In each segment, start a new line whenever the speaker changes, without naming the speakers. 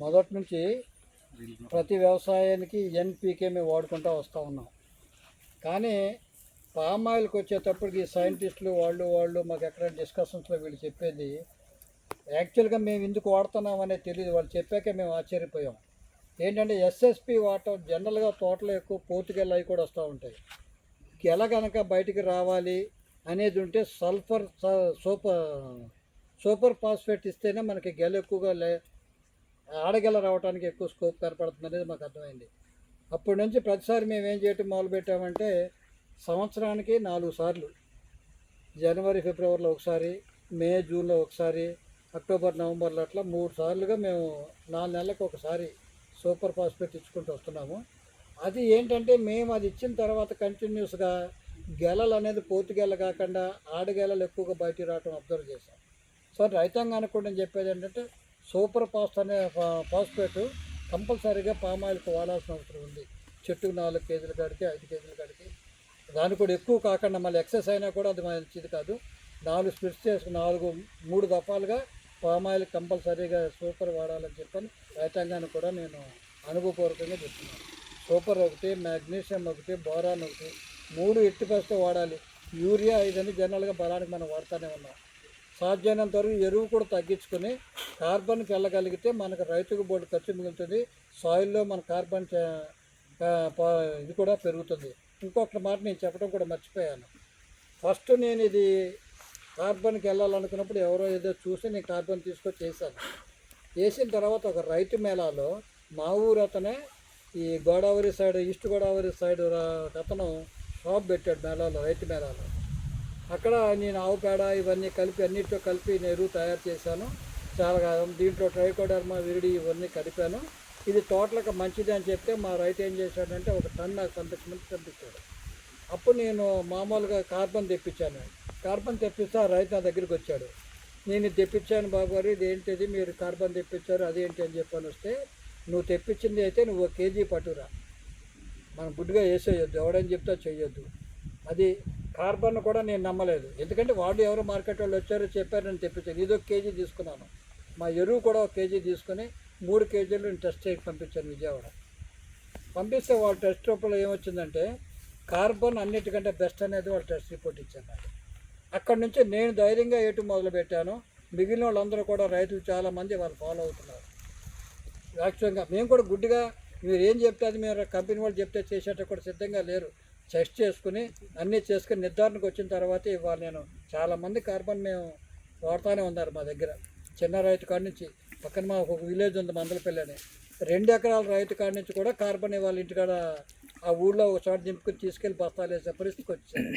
మొదటి నుంచి ప్రతి వ్యవసాయానికి ఎన్పీకే మేము వాడుకుంటూ వస్తూ ఉన్నాం. కానీ పామ్ ఆయిల్కి వచ్చేటప్పటికి సైంటిస్టులు వాళ్ళు మాకు ఎక్కడ డిస్కషన్స్లో వీళ్ళు చెప్పేది యాక్చువల్గా మేము ఎందుకు వాడుతున్నాం అనేది తెలియదు. వాళ్ళు చెప్పాకే మేము ఆశ్చర్యపోయాం. ఏంటంటే ఎస్ఎస్పి వాడటం జనరల్గా తోటలో ఎక్కువ పోతుగెల అవి కూడా వస్తూ ఉంటాయి. గెల కనుక బయటికి రావాలి అనేది ఉంటే సూపర్ ఫాస్ఫేట్ ఇస్తేనే మనకి గెల ఎక్కువగా ఆడగెల రావడానికి ఎక్కువ స్కోప్ కనపడుతుంది అనేది మాకు అర్థమైంది. అప్పటి నుంచి ప్రతిసారి మేము ఏం చేయటం మొదలుపెట్టామంటే సంవత్సరానికి 4 సార్లు, జనవరి ఫిబ్రవరిలో ఒకసారి, మే జూన్లో ఒకసారి, అక్టోబర్ నవంబర్లో అట్లా 3 సార్లుగా మేము 4 నెలలకు ఒకసారి సూపర్ ఫాస్ఫేట్ ఇచ్చుకుంటూ వస్తున్నాము. అది ఏంటంటే మేము అది ఇచ్చిన తర్వాత కంటిన్యూస్గా గెలలు అనేది పోతుగెల కాకుండా ఆడగెలలు ఎక్కువగా బయటికి రావటం అబ్జర్వ్ చేశాం. సో రైతాంగానికి కూడా నేను చెప్పేది ఏంటంటే సూపర్ ఫాస్ఫేట్ కంపల్సరీగా పామాయిల్కి వాడాల్సిన అవసరం ఉంది. చెట్టుకు 4 కేజీల కాడికి 5 కేజీల కాడికి, దాన్ని కూడా ఎక్కువ కాకుండా మళ్ళీ ఎక్సెస్ అయినా కూడా అది మంచిది కాదు. 4 స్ప్లిట్స్ చేసుకుని 3 దఫాలుగా పామాయిల్ కంపల్సరీగా సూపర్ వాడాలని చెప్పని రైతాంగాన్ని కూడా నేను అనుభవపూర్వకంగా చెప్తున్నాను. సూపర్ ఒకటి, మ్యాగ్నీషియం ఒకటి, బోరాన్ ఒకటి, 3 ఎట్టి పరిస్థితి వాడాలి. యూరియా ఇదని జనరల్గా బలానికి మనం వాడుతూనే ఉన్నాం. సాధ్యమైనంత వరకు ఎరువు కూడా తగ్గించుకొని కార్బన్కి వెళ్ళగలిగితే మనకు రైతుకు బోర్డు ఖర్చు మిగులుతుంది. సాయిల్లో మన కార్బన్ ఇది కూడా పెరుగుతుంది. ఇంకొక మాట నేను చెప్పడం కూడా మర్చిపోయాను. ఫస్ట్ నేను ఇది కార్బన్కి వెళ్ళాలనుకున్నప్పుడు ఎవరో ఏదో చూసి నేను కార్బన్ తీసుకొచ్చి చేశాను. చేసిన తర్వాత ఒక రైతు మేళాలో మా ఊరు అతనే ఈ Godavari side, east Godavari side అతను షాప్ పెట్టాడు మేళాలో, రైతు మేళాలో. అక్కడ నేను ఆవు పేడ ఇవన్నీ కలిపి అన్నిటితో కలిపి నేను ఎరువు తయారు చేశాను. చాలా దీంట్లో ట్రైకోడర్మా విరిడి ఇవన్నీ కలిపాను. ఇది తోటలకు మంచిది అని చెప్తే మా రైతు ఏం చేశాడంటే ఒక టన్ నాకు పంపించాడు. అప్పుడు నేను మామూలుగా కార్బన్ తెప్పించాను. కార్బన్ తెప్పిస్తే ఆ రైతు నా దగ్గరికి వచ్చాడు. నేను తెప్పించాను బాబు గారు, ఇదేంటిది మీరు కార్బన్ తెప్పించారు అదేంటి అని చెప్పని వస్తే, నువ్వు తెప్పించింది అయితే నువ్వు 1 కేజీ పట్టురా, మనం గుడ్డుగా వేసేయొద్దు, ఎవడని చెప్తా చేయొద్దు. అది కార్బన్ కూడా నేను నమ్మలేదు. ఎందుకంటే వాళ్ళు ఎవరో మార్కెట్ వాళ్ళు వచ్చారో చెప్పారు, నేను తెప్పించాను. ఇది 1 కేజీ తీసుకున్నాను. మా ఎరువు కూడా 1 కేజీ తీసుకొని 3 కేజీలు నేను టెస్ట్ చేయకి పంపించాను విజయవాడ. పంపిస్తే వాళ్ళు టెస్ట్ రూపంలో ఏమొచ్చిందంటే కార్బన్ అన్నిటికంటే బెస్ట్ అనేది వాళ్ళు టెస్ట్ రిపోర్ట్ ఇచ్చారు. అక్కడి నుంచి నేను ధైర్యంగా ఏటు మొదలుపెట్టాను. మిగిలిన వాళ్ళందరూ కూడా రైతులు చాలామంది వాళ్ళు ఫాలో అవుతున్నారు. యాక్చువల్గా మేము కూడా గుడ్డిగా మీరు ఏం చెప్తే అది మీరు కంపెనీ వాళ్ళు చెప్తే చేసేట కూడా సిద్ధంగా లేరు. టెస్ట్ చేసుకుని అన్నీ చేసుకుని నిర్ధారణకు వచ్చిన తర్వాత ఇవాళ నేను చాలామంది కార్బన్ మేము వాడుతూనే ఉన్నారు. మా దగ్గర చిన్న రైతు కాడి నుంచి పక్కన మా ఒక విలేజ్ ఉంది మందలపల్లి అని, 2 ఎకరాల రైతు కాడి నుంచి కూడా కార్బన్ ఇవాళ ఇంటికాడ ఆ ఊళ్ళో ఒక చోట దింపుకొని తీసుకెళ్ళి బస్తాలు వేసే పరిస్థితికి వచ్చారు.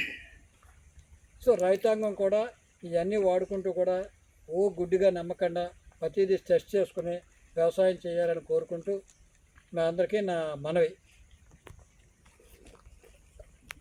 సో రైతాంగం కూడా ఇవన్నీ వాడుకుంటూ కూడా గుడ్డిగా నమ్మకుండా ప్రతిదీ టెస్ట్ చేసుకుని వ్యవసాయం చేయాలని కోరుకుంటూ మీ అందరికీ నా మనవి.